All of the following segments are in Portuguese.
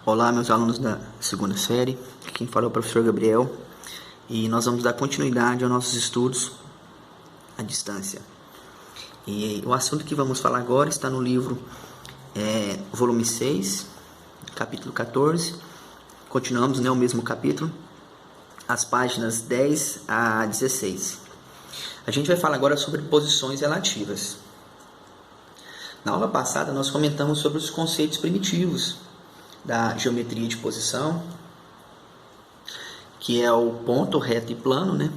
Olá, meus alunos da segunda série, quem fala é o professor Gabriel e nós vamos dar continuidade aos nossos estudos à distância. E o assunto que vamos falar agora está no livro volume 6, capítulo 14, continuamos o mesmo capítulo, as páginas 10 a 16. A gente vai falar agora sobre posições relativas. Na aula passada nós comentamos sobre os conceitos primitivos da geometria de posição, que é o ponto, reto e plano, né?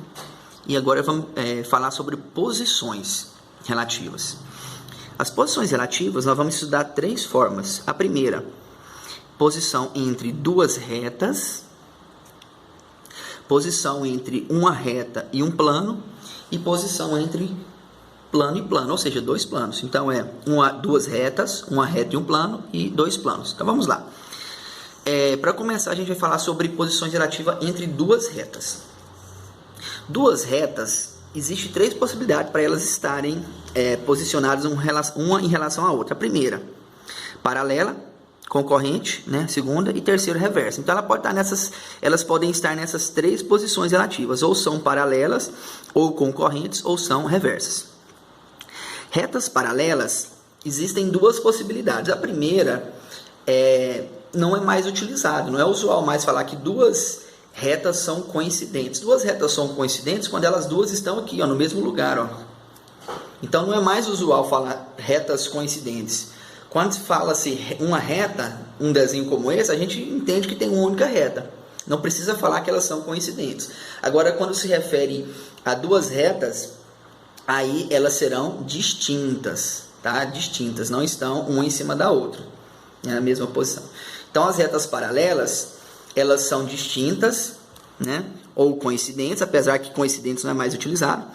E agora vamos falar sobre posições relativas. As posições relativas nós vamos estudar três formas. A primeira, posição entre duas retas, posição entre uma reta e um plano, e posição entre plano e plano, ou seja, dois planos. Então duas retas, uma reta e um plano, e dois planos. Então vamos lá. Para começar, a gente vai falar sobre posições relativas entre duas retas. Duas retas, existem três possibilidades para elas estarem posicionadas uma em relação à outra. A primeira, paralela, concorrente, né? Segunda e terceira, reversa. Então elas podem estar nessas três posições relativas, ou são paralelas, ou concorrentes, ou são reversas. Retas paralelas, existem duas possibilidades. A primeira não é mais utilizado, não é usual mais falar que duas retas são coincidentes. Duas retas são coincidentes quando elas duas estão aqui, no mesmo lugar. Então não é mais usual falar retas coincidentes. Quando se fala-se uma reta, um desenho como esse, a gente entende que tem uma única reta. Não precisa falar que elas são coincidentes. Agora, quando se refere a duas retas, aí elas serão distintas, tá? Distintas, não estão uma em cima da outra, na mesma posição. Então, as retas paralelas, elas são distintas, né? Ou coincidentes, apesar que coincidentes não é mais utilizado.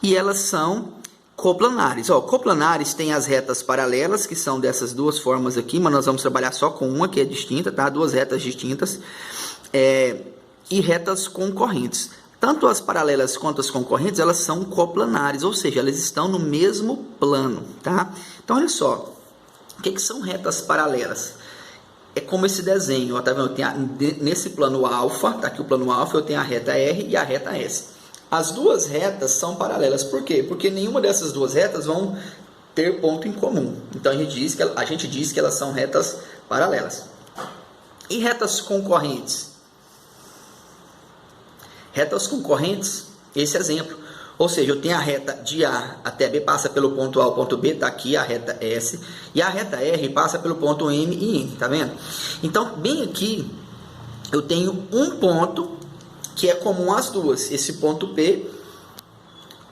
E elas são coplanares. Coplanares tem as retas paralelas, que são dessas duas formas aqui, mas nós vamos trabalhar só com uma que é distinta, tá? Duas retas distintas. E retas concorrentes. Tanto as paralelas quanto as concorrentes, elas são coplanares, ou seja, elas estão no mesmo plano, tá? Então, olha só, o que são retas paralelas? É como esse desenho, tá vendo? Nesse plano alfa, tá aqui o plano alfa, eu tenho a reta R e a reta S. As duas retas são paralelas, por quê? Porque nenhuma dessas duas retas vão ter ponto em comum. Então, a gente diz que elas são retas paralelas. E retas concorrentes? Retas concorrentes, esse exemplo. Ou seja, eu tenho a reta de A até B, passa pelo ponto A ao ponto B, está aqui a reta S. E a reta R passa pelo ponto M e N, tá vendo? Então, bem aqui, eu tenho um ponto que é comum às duas. Esse ponto P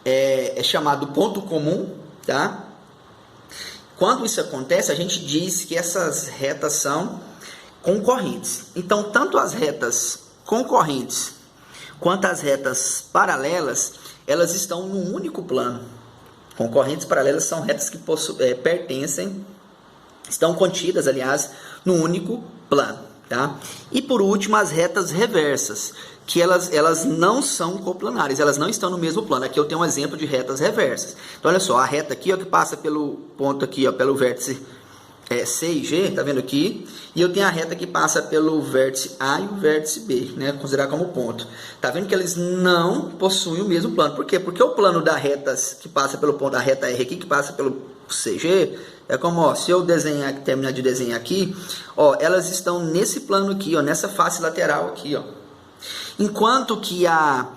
é chamado ponto comum, tá? Quando isso acontece, a gente diz que essas retas são concorrentes. Então, tanto as retas concorrentes quanto as retas paralelas, elas estão num único plano. Concorrentes paralelas são retas que estão contidas, aliás, num único plano, tá? E por último, as retas reversas, que elas não são coplanares, elas não estão no mesmo plano. Aqui eu tenho um exemplo de retas reversas. Então, olha só, a reta aqui, que passa pelo ponto aqui, pelo vértice C e G, tá vendo aqui? E eu tenho a reta que passa pelo vértice A e o vértice B, né? Considerar como ponto. Tá vendo que eles não possuem o mesmo plano. Por quê? Porque o plano da reta que passa pelo ponto da reta R aqui, que passa pelo CG, é como, se eu terminar de desenhar aqui, elas estão nesse plano aqui, nessa face lateral aqui, Enquanto que a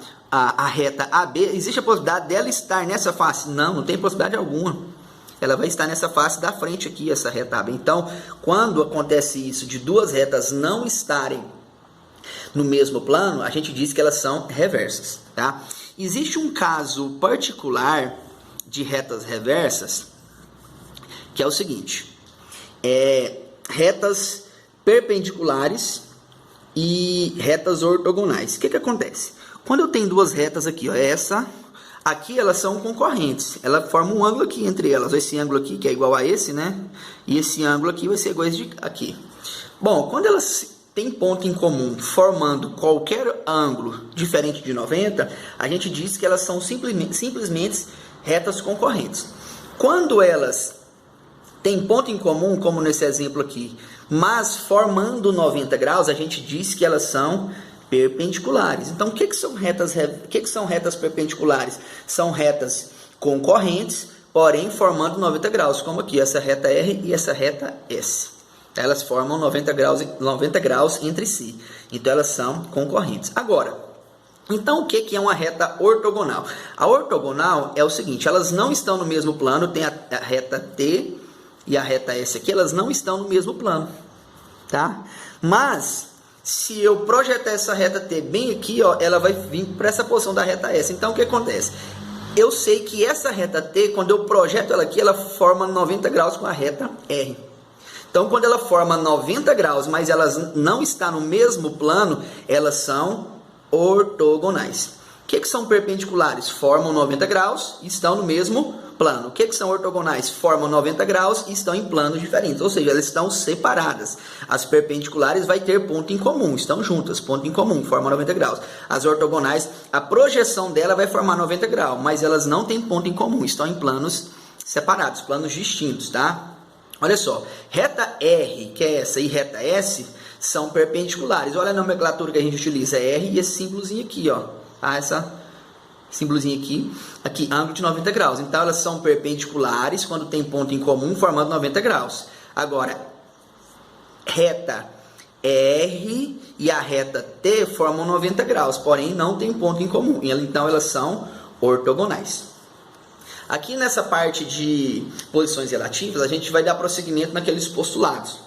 reta AB, existe a possibilidade dela estar nessa face? Não tem possibilidade alguma. Ela vai estar nessa face da frente aqui, essa reta AB. Então, quando acontece isso de duas retas não estarem no mesmo plano, a gente diz que elas são reversas, tá? Existe um caso particular de retas reversas, que é o seguinte: retas perpendiculares e retas ortogonais. O que acontece? Quando eu tenho duas retas aqui, essa aqui, elas são concorrentes. Ela forma um ângulo aqui entre elas. Esse ângulo aqui, que é igual a esse, né? E esse ângulo aqui vai ser igual a esse aqui. Bom, quando elas têm ponto em comum, formando qualquer ângulo diferente de 90, a gente diz que elas são simplesmente retas concorrentes. Quando elas têm ponto em comum, como nesse exemplo aqui, mas formando 90 graus, a gente diz que elas são perpendiculares. Então, o que são retas perpendiculares? São retas concorrentes, porém formando 90 graus, como aqui, essa reta R e essa reta S. Elas formam 90 graus entre si. Então, elas são concorrentes. Agora, então o que é uma reta ortogonal? A ortogonal é o seguinte, elas não estão no mesmo plano, tem a reta T e a reta S aqui, elas não estão no mesmo plano, tá? Mas, se eu projetar essa reta T bem aqui, ó, ela vai vir para essa posição da reta S. Então, o que acontece? Eu sei que essa reta T, quando eu projeto ela aqui, ela forma 90 graus com a reta R. Então, quando ela forma 90 graus, mas elas não estão no mesmo plano, elas são ortogonais. O que são perpendiculares? Formam 90 graus e estão no mesmo plano. O que são ortogonais? Formam 90 graus e estão em planos diferentes, ou seja, elas estão separadas. As perpendiculares vai ter ponto em comum, estão juntas, ponto em comum, formam 90 graus. As ortogonais, a projeção dela vai formar 90 graus, mas elas não têm ponto em comum, estão em planos separados, planos distintos, tá? Olha só, reta R, que é essa, e reta S, são perpendiculares. Olha a nomenclatura que a gente utiliza, R e esse símbolozinho aqui, ó. Ah, essa símbolozinho aqui, ângulo de 90 graus. Então, elas são perpendiculares quando tem ponto em comum, formando 90 graus. Agora, reta R e a reta T formam 90 graus, porém não tem ponto em comum. Então, elas são ortogonais. Aqui nessa parte de posições relativas, a gente vai dar prosseguimento naqueles postulados.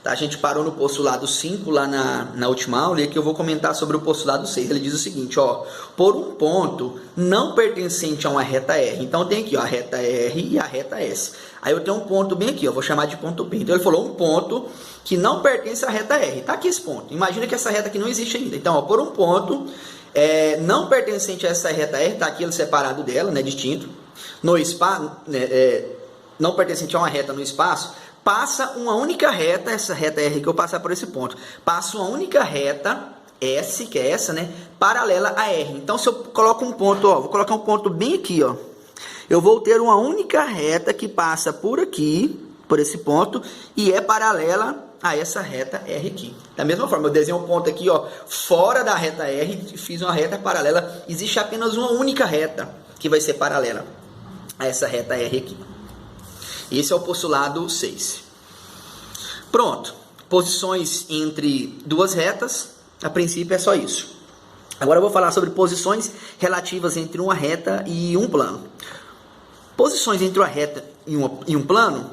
Tá? A gente parou no postulado 5 lá na última aula, e aqui eu vou comentar sobre o postulado 6. Ele diz o seguinte, ó, por um ponto não pertencente a uma reta R. Então tem aqui, ó, a reta R e a reta S. Aí eu tenho um ponto bem aqui, ó, vou chamar de ponto P. Então ele falou um ponto que não pertence à reta R. Tá aqui esse ponto. Imagina que essa reta aqui não existe ainda. Então, ó, por um ponto não pertencente a essa reta R, tá aqui ele separado dela, né, distinto. No espaço, não pertencente a uma reta no espaço, passa uma única reta, essa reta R que eu passar por esse ponto, passa uma única reta, S, que é essa, né, paralela a R. Então, se eu coloco um ponto, ó, vou colocar um ponto bem aqui, ó, eu vou ter uma única reta que passa por aqui, por esse ponto, e é paralela a essa reta R aqui. Da mesma forma, eu desenho um ponto aqui, ó, fora da reta R, fiz uma reta paralela, existe apenas uma única reta que vai ser paralela a essa reta R aqui. Esse é o postulado 6. Pronto. Posições entre duas retas, a princípio é só isso. Agora eu vou falar sobre posições relativas entre uma reta e um plano. Posições entre uma reta e um plano,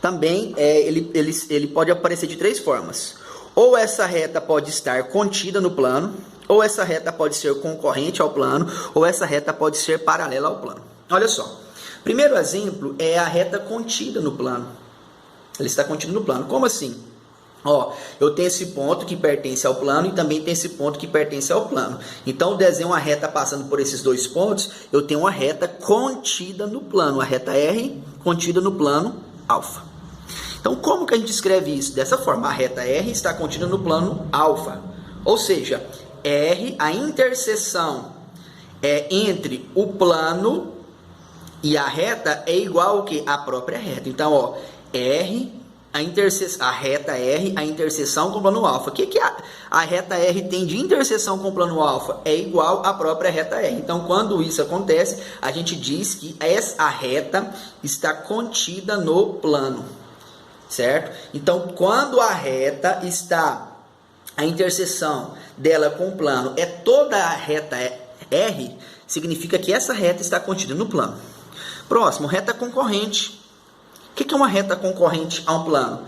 também ele pode aparecer de três formas. Ou essa reta pode estar contida no plano, ou essa reta pode ser concorrente ao plano, ou essa reta pode ser paralela ao plano. Olha só. Primeiro exemplo é a reta contida no plano. Ele está contido no plano. Como assim? Ó, eu tenho esse ponto que pertence ao plano e também tem esse ponto que pertence ao plano. Então, eu desenho uma reta passando por esses dois pontos, eu tenho uma reta contida no plano. A reta R contida no plano alfa. Então, como que a gente escreve isso? Dessa forma, a reta R está contida no plano alfa. Ou seja, R, a interseção entre o plano e a reta é igual ao que? A própria reta. Então, ó, R, a reta R, a interseção com o plano alfa. O que a reta R tem de interseção com o plano alfa? É igual à própria reta R. Então, quando isso acontece, a gente diz que a reta está contida no plano. Certo? Então, quando a reta está, a interseção dela com o plano é toda a reta R, significa que essa reta está contida no plano. Próximo, reta concorrente. O que é uma reta concorrente a um plano?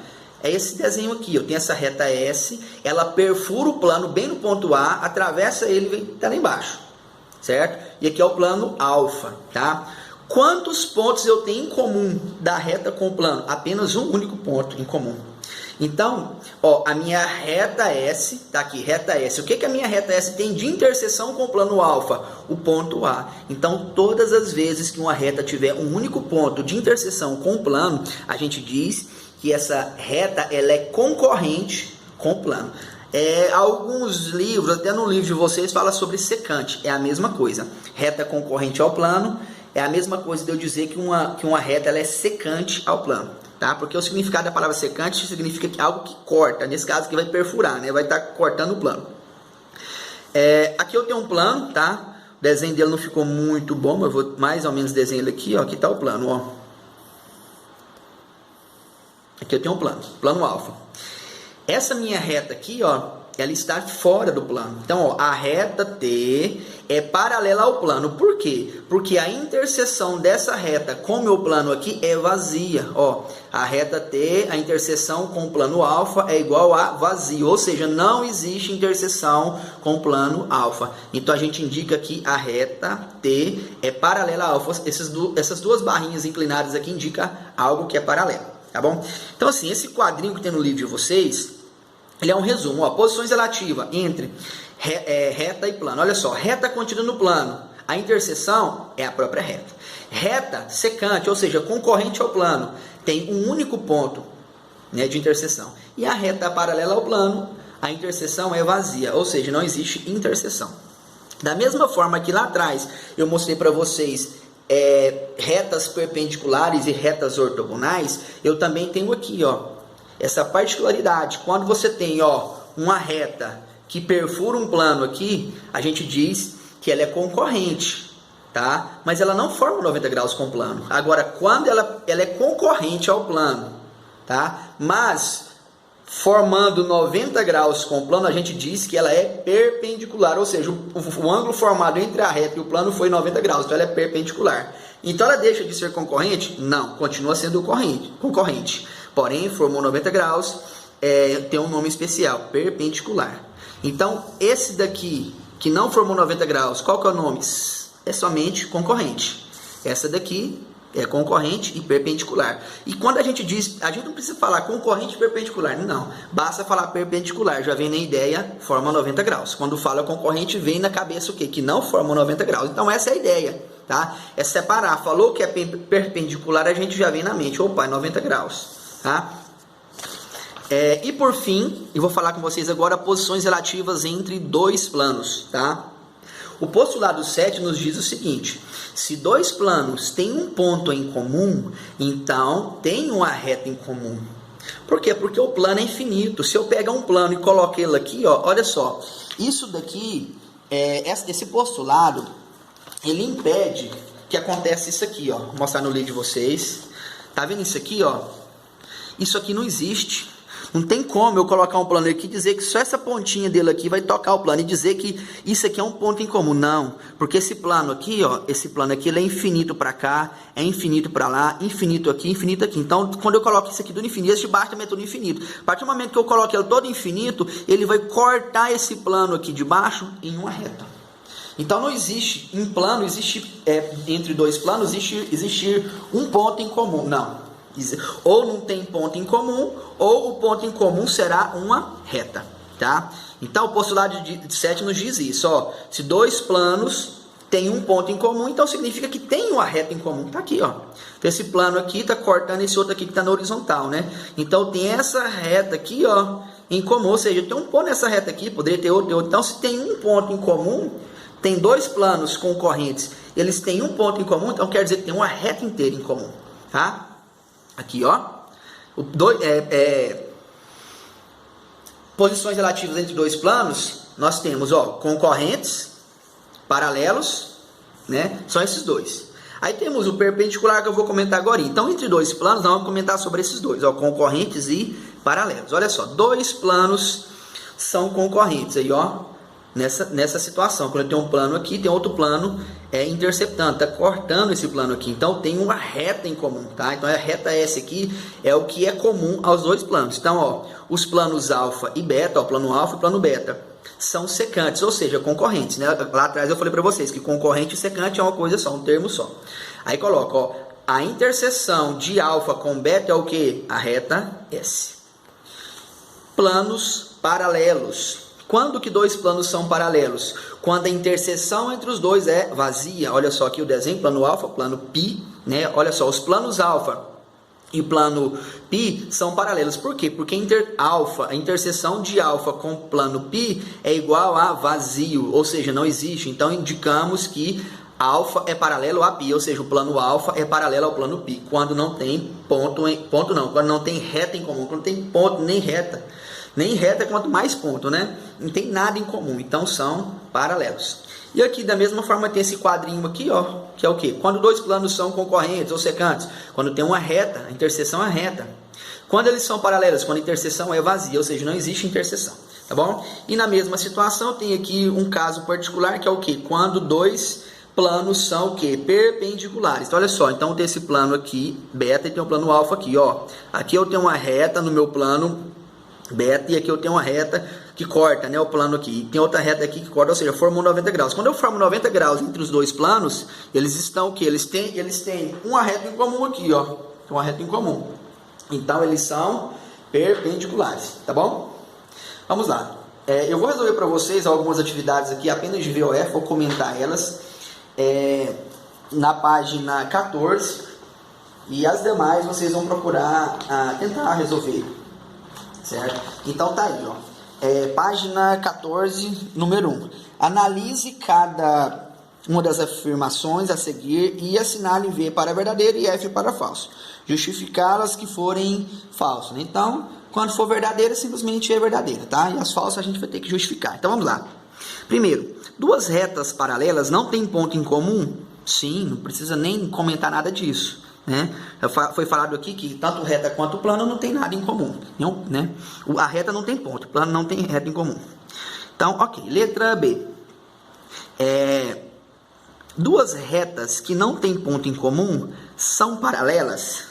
É esse desenho aqui. Eu tenho essa reta S, ela perfura o plano bem no ponto A, atravessa ele e vem até lá embaixo. Certo? E aqui é o plano alfa, tá? Quantos pontos eu tenho em comum da reta com o plano? Apenas um único ponto em comum. Então, ó, a minha reta S, tá aqui, reta S. O que a minha reta S tem de interseção com o plano alfa? O ponto A. Então, todas as vezes que uma reta tiver um único ponto de interseção com o plano, a gente diz que essa reta ela é concorrente com o plano. Alguns livros, até no livro de vocês, fala sobre secante. É a mesma coisa. Reta concorrente ao plano é a mesma coisa de eu dizer que uma reta ela é secante ao plano. tá? Porque o significado da palavra secante significa que algo que corta, nesse caso aqui vai perfurar, né? Vai estar cortando o plano. Aqui eu tenho um plano, tá? O desenho dele não ficou muito bom, mas eu vou mais ou menos desenhar ele aqui, ó. Aqui está o plano, ó. Aqui eu tenho um plano alfa. Essa minha reta aqui, ó, ela está fora do plano. Então, ó, a reta T é paralela ao plano. Por quê? Porque a interseção dessa reta com o meu plano aqui é vazia. Ó, a reta T, a interseção com o plano alfa é igual a vazio. Ou seja, não existe interseção com o plano alfa. Então, a gente indica que a reta T é paralela a alfa. Essas duas barrinhas inclinadas aqui indicam algo que é paralelo. Tá bom? Então, assim, esse quadrinho que tem no livro de vocês, ele é um resumo, ó, posições relativas entre reta e plano. Olha só, reta contida no plano, a interseção é a própria reta. Reta secante, ou seja, concorrente ao plano, tem um único ponto, né, de interseção. E a reta paralela ao plano, a interseção é vazia, ou seja, não existe interseção. Da mesma forma que lá atrás eu mostrei para vocês retas perpendiculares e retas ortogonais, eu também tenho aqui, ó, essa particularidade. Quando você tem, ó, uma reta que perfura um plano aqui, a gente diz que ela é concorrente, tá? Mas ela não forma 90 graus com o plano. Agora, quando ela é concorrente ao plano, tá? Mas formando 90 graus com o plano, a gente diz que ela é perpendicular, ou seja, o ângulo formado entre a reta e o plano foi 90 graus, então ela é perpendicular. Então ela deixa de ser concorrente? Não, continua sendo concorrente. Porém, formou 90 graus, tem um nome especial, perpendicular. Então, esse daqui, que não formou 90 graus, qual que é o nome? É somente concorrente. Essa daqui é concorrente e perpendicular. E quando a gente diz, a gente não precisa falar concorrente e perpendicular, não. Basta falar perpendicular, já vem na ideia, forma 90 graus. Quando fala concorrente, vem na cabeça o quê? Que não forma 90 graus. Então, essa é a ideia, tá? É separar. Falou que é perpendicular, a gente já vem na mente. Opa, é 90 graus. Tá? E por fim, eu vou falar com vocês agora posições relativas entre dois planos, tá? O postulado 7 nos diz o seguinte: se dois planos têm um ponto em comum, então tem uma reta em comum. Por quê? Porque o plano é infinito. Se eu pegar um plano e colocar ele aqui, ó, olha só, isso daqui, esse postulado, ele impede que aconteça isso aqui, ó. Vou mostrar no livro de vocês. Tá vendo isso aqui, ó? Isso aqui não existe. Não tem como eu colocar um plano aqui e dizer que só essa pontinha dele aqui vai tocar o plano e dizer que isso aqui é um ponto em comum. Não, porque esse plano aqui, ó, ele é infinito para cá, é infinito para lá, infinito aqui, infinito aqui. Então, quando eu coloco isso aqui tudo infinito, esse de baixo também é tudo infinito. A partir do momento que eu coloco ele todo infinito, ele vai cortar esse plano aqui de baixo em uma reta. Então, não existe, em plano, entre dois planos, existir um ponto em comum. Não. Ou não tem ponto em comum, ou o ponto em comum será uma reta, tá? Então, o postulado de 7 nos diz isso, ó. Se dois planos têm um ponto em comum, então significa que tem uma reta em comum. Tá aqui, ó. Então, esse plano aqui tá cortando esse outro aqui que tá na horizontal, né? Então, tem essa reta aqui, ó, em comum. Ou seja, tem um ponto nessa reta aqui, poderia ter outro. Então, se tem um ponto em comum, tem dois planos concorrentes, eles têm um ponto em comum, então quer dizer que tem uma reta inteira em comum, tá? Aqui, ó, posições relativas entre dois planos, nós temos, ó, concorrentes, paralelos, né? São esses dois. Aí temos o perpendicular que eu vou comentar agora. Então, entre dois planos, nós vamos comentar sobre esses dois, ó, concorrentes e paralelos. Olha só, dois planos são concorrentes aí, ó. Nessa situação, quando eu tenho um plano aqui, tem outro plano interceptando, está cortando esse plano aqui. Então, tem uma reta em comum, tá? Então, a reta S aqui é o que é comum aos dois planos. Então, ó, os planos alfa e beta, ó, plano alfa e plano beta, são secantes, ou seja, concorrentes, né? Lá atrás eu falei para vocês que concorrente e secante é uma coisa só, um termo só. Aí coloca, ó, a interseção de alfa com beta é o que? A reta S. Planos paralelos. Quando que dois planos são paralelos? Quando a interseção entre os dois é vazia. Olha só aqui o desenho, plano alfa, plano π, né? Olha só, os planos alfa e plano π são paralelos. Por quê? Porque a interseção de alfa com plano π é igual a vazio, ou seja, não existe. Então, indicamos que alfa é paralelo a π, ou seja, o plano alfa é paralelo ao plano π, quando não tem quando não tem reta em comum, quando não tem ponto nem reta quanto mais ponto, né? Não tem nada em comum, então são paralelos. E aqui da mesma forma tem esse quadrinho aqui, ó, que é o quê? Quando dois planos são concorrentes ou secantes, quando tem uma reta, a interseção é reta. Quando eles são paralelos, quando a interseção é vazia, ou seja, não existe interseção, tá bom? E na mesma situação tem aqui um caso particular que é o quê? Quando dois planos são o quê? Perpendiculares. Então, olha só, então tem esse plano aqui, beta, e tem o plano alfa aqui, ó. Aqui eu tenho uma reta no meu plano beta, e aqui eu tenho uma reta que corta, né, o plano aqui. E tem outra reta aqui que corta, ou seja, formam 90 graus. Quando eu formo 90 graus entre os dois planos, eles estão o quê? Eles têm uma reta em comum aqui, ó. Tem uma reta em comum. Então, eles são perpendiculares, tá bom? Vamos lá. Eu vou resolver para vocês algumas atividades aqui, apenas de VOF, vou comentar elas na página 14, e as demais vocês vão procurar tentar resolver, certo? Então, tá aí, ó. Página 14, número 1. Analise cada uma das afirmações a seguir e assinale V para verdadeiro e F para falso. Justificá-las que forem falsas, né? Então, quando for verdadeira, simplesmente é verdadeira, tá? E as falsas a gente vai ter que justificar. Então, vamos lá. Primeiro, duas retas paralelas não têm ponto em comum? Sim, não precisa nem comentar nada disso, né? Foi falado aqui que tanto reta quanto plano não tem nada em comum, não, né? A reta não tem ponto, o plano não tem reta em comum. Então, ok. Letra B. Duas retas que não têm ponto em comum são paralelas,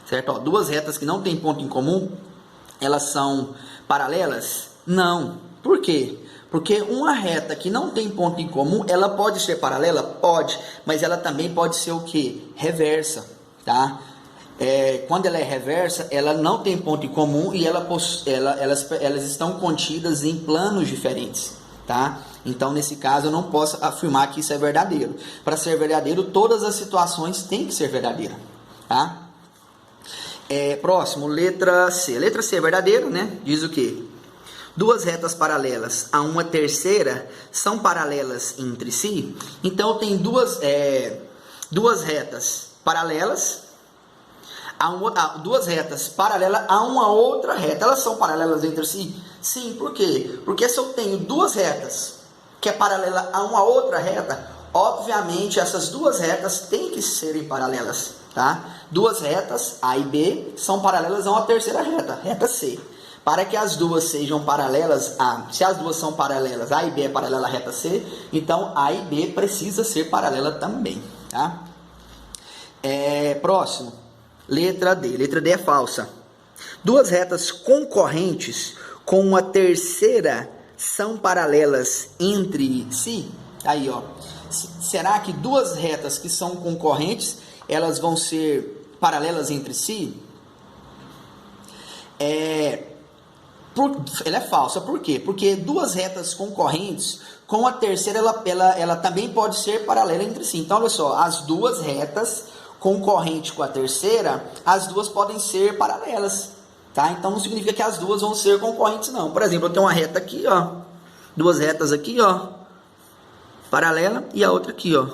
certo? Ó, duas retas que não têm ponto em comum, elas são paralelas? Não. Por quê? Porque uma reta que não tem ponto em comum, ela pode ser paralela? Pode, mas ela também pode ser o quê? Reversa, tá? Quando ela é reversa, ela não tem ponto em comum e elas estão contidas em planos diferentes, tá? Então, nesse caso, eu não posso afirmar que isso é verdadeiro. Para ser verdadeiro, todas as situações têm que ser verdadeiras, tá? Próximo, letra C. Letra C é verdadeiro, né? Diz o quê? Duas retas paralelas a uma terceira são paralelas entre si. Então, tem duas retas paralelas duas retas paralelas a uma outra reta. Elas são paralelas entre si? Sim, por quê? Porque se eu tenho duas retas que é paralela a uma outra reta, obviamente essas duas retas têm que serem paralelas, tá? Duas retas, A e B, são paralelas a uma terceira reta, reta C. Para que as duas sejam paralelas se as duas são paralelas, A e B é paralela à reta C, então A e B precisa ser paralela também, tá? Próximo, letra D. Letra D é falsa. Duas retas concorrentes com uma terceira são paralelas entre si? Aí, ó. Será que duas retas que são concorrentes, elas vão ser paralelas entre si? Ela é falsa. Por quê? Porque duas retas concorrentes, com a terceira, ela também pode ser paralela entre si. Então, olha só, as duas retas concorrentes com a terceira, as duas podem ser paralelas, tá? Então, não significa que as duas vão ser concorrentes, não. Por exemplo, eu tenho uma reta aqui, ó, duas retas aqui, ó, paralela, e a outra aqui, ó.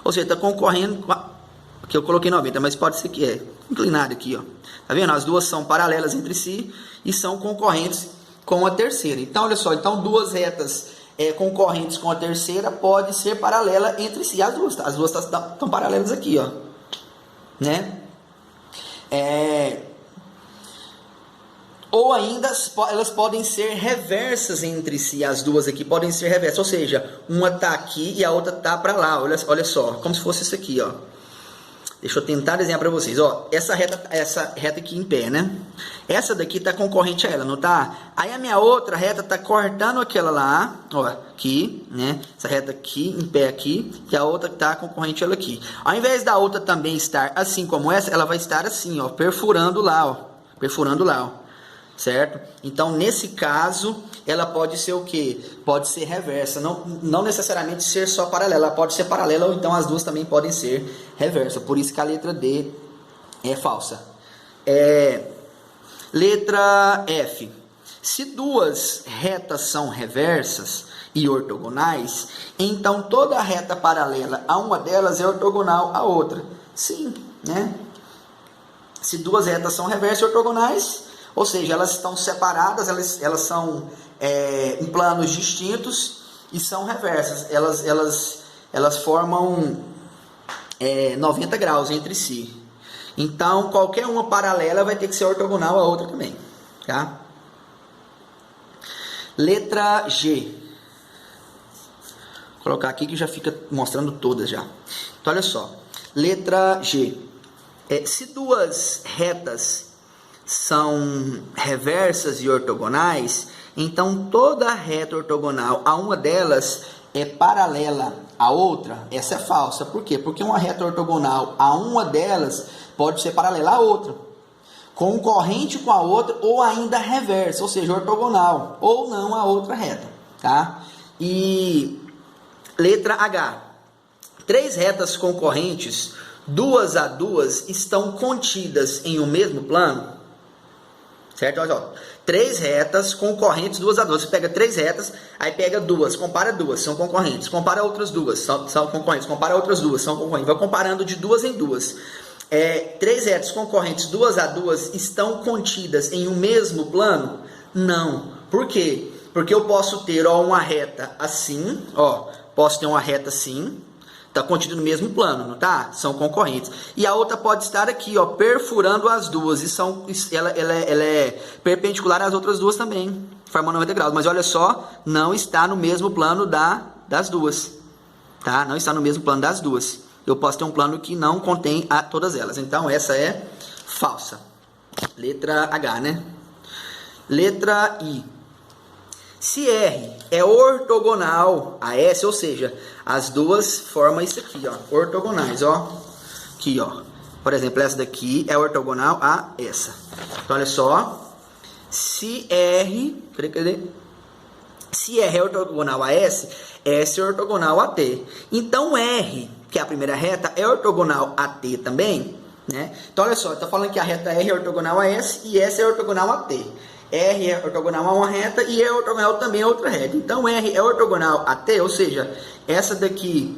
Ou seja, está concorrendo com que eu coloquei 90, mas pode ser que inclinado aqui, ó. Tá vendo? As duas são paralelas entre si e são concorrentes com a terceira. Então, olha só, então duas retas concorrentes com a terceira pode ser paralela entre si. As duas estão paralelas aqui, ó, né? Ou ainda elas podem ser reversas entre si. As duas aqui podem ser reversas, ou seja, uma tá aqui e a outra tá para lá. Olha só, como se fosse isso aqui, ó. Deixa eu tentar desenhar para vocês, ó. Essa reta aqui em pé, né? Essa daqui tá concorrente a ela, não tá? Aí a minha outra reta tá cortando aquela lá, ó, aqui, né? Essa reta aqui, em pé aqui, e a outra tá concorrente a ela aqui. Ao invés da outra também estar assim como essa, ela vai estar assim, ó, perfurando lá, ó. Perfurando lá, ó. Certo? Então, nesse caso, ela pode ser o quê? Pode ser reversa, não necessariamente ser só paralela, ela pode ser paralela ou então as duas também podem ser reversa. Por isso que a letra D é falsa. Letra F. Se duas retas são reversas, e ortogonais, então toda reta paralela a uma delas é ortogonal à outra. Sim, né? Se duas retas são reversas e ortogonais, ou seja, elas estão separadas, elas são em planos distintos e são reversas. Elas formam 90 graus entre si. Então, qualquer uma paralela vai ter que ser ortogonal à outra também. Tá? Letra G. Vou colocar aqui que já fica mostrando todas já. Então, olha só. Letra G. Se duas retas são reversas e ortogonais, então toda reta ortogonal a uma delas é paralela à outra. Essa é falsa. Por quê? Porque uma reta ortogonal a uma delas pode ser paralela à outra, concorrente com a outra ou ainda reversa, ou seja, ortogonal, ou não a outra reta. Tá? E letra H. Três retas concorrentes, duas a duas, estão contidas em um mesmo plano. Certo? Olha só. Três retas concorrentes, duas a duas. Você pega três retas, aí pega duas, compara duas, são concorrentes. Compara outras duas, são concorrentes. Compara outras duas, são concorrentes. Vai comparando de duas em duas. Três retas concorrentes, duas a duas, estão contidas em um mesmo plano? Não. Por quê? Porque eu posso ter uma reta assim, posso ter uma reta assim, está contido no mesmo plano, não tá? São concorrentes. E a outra pode estar aqui, perfurando as duas. Ela é perpendicular às outras duas também, formando 90 graus. Mas olha só, não está no mesmo plano das duas. Tá? Não está no mesmo plano das duas. Eu posso ter um plano que não contém todas elas. Então, essa é falsa. Letra H, né? Letra I. Se R é ortogonal a S, ou seja, as duas formam isso aqui, ortogonais, aqui, por exemplo, essa daqui é ortogonal a essa. Então, olha só, se R é ortogonal a S, S é ortogonal a T. Então, R, que é a primeira reta, é ortogonal a T também, né? Então, olha só, está falando que a reta R é ortogonal a S e S é ortogonal a T. R é ortogonal a uma reta e é ortogonal também a outra reta. Então, R é ortogonal a T, ou seja, essa daqui,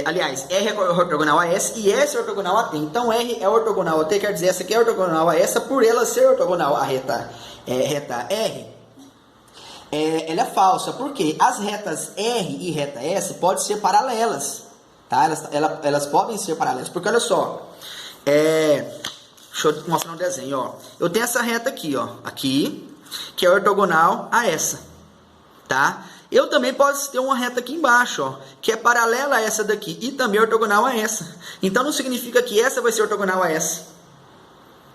aliás, R é ortogonal a S e S é ortogonal a T. Então, R é ortogonal a T, quer dizer, essa aqui é ortogonal a essa por ela ser ortogonal à reta R. Ela é falsa, porque as retas R e reta S podem ser paralelas, tá? Elas podem ser paralelas, porque olha só, deixa eu mostrar um desenho, eu tenho essa reta aqui, aqui, que é ortogonal a essa, tá? Eu também posso ter uma reta aqui embaixo, que é paralela a essa daqui, e também ortogonal a essa. Então, não significa que essa vai ser ortogonal a essa,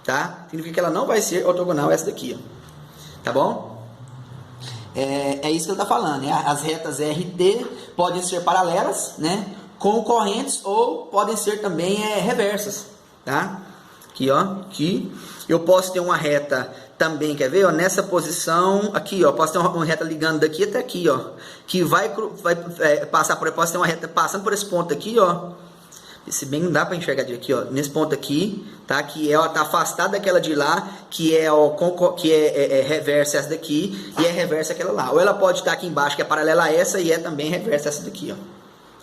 tá? Significa que ela não vai ser ortogonal a essa daqui, tá bom? É isso que ele está falando, né? As retas R e T podem ser paralelas, né? Concorrentes, ou podem ser também reversas, tá? Aqui, aqui. Eu posso ter uma reta também, quer ver? Nessa posição, aqui, posso ter uma reta ligando daqui até aqui, que vai passar por, posso ter uma reta passando por esse ponto aqui, se bem não dá para enxergar de aqui, nesse ponto aqui, tá? Que tá afastada daquela de lá, que é reversa essa daqui e é reversa aquela lá. Ou ela pode estar aqui embaixo, que é paralela a essa e é também reversa essa daqui,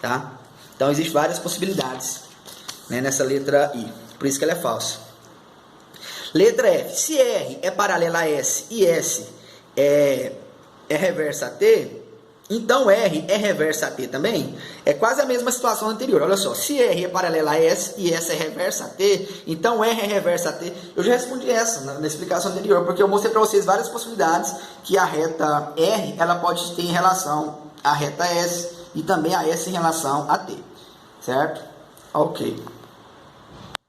tá? Então, existem várias possibilidades, né, nessa letra I. Por isso que ela é falsa. Letra F. Se R é paralela a S e S é reversa a T, então R é reversa a T também. É quase a mesma situação anterior. Olha só. Se R é paralela a S e S é reversa a T, então R é reversa a T. Eu já respondi essa na explicação anterior, porque eu mostrei para vocês várias possibilidades que a reta R ela pode ter em relação à reta S e também a S em relação a T. Certo? Ok.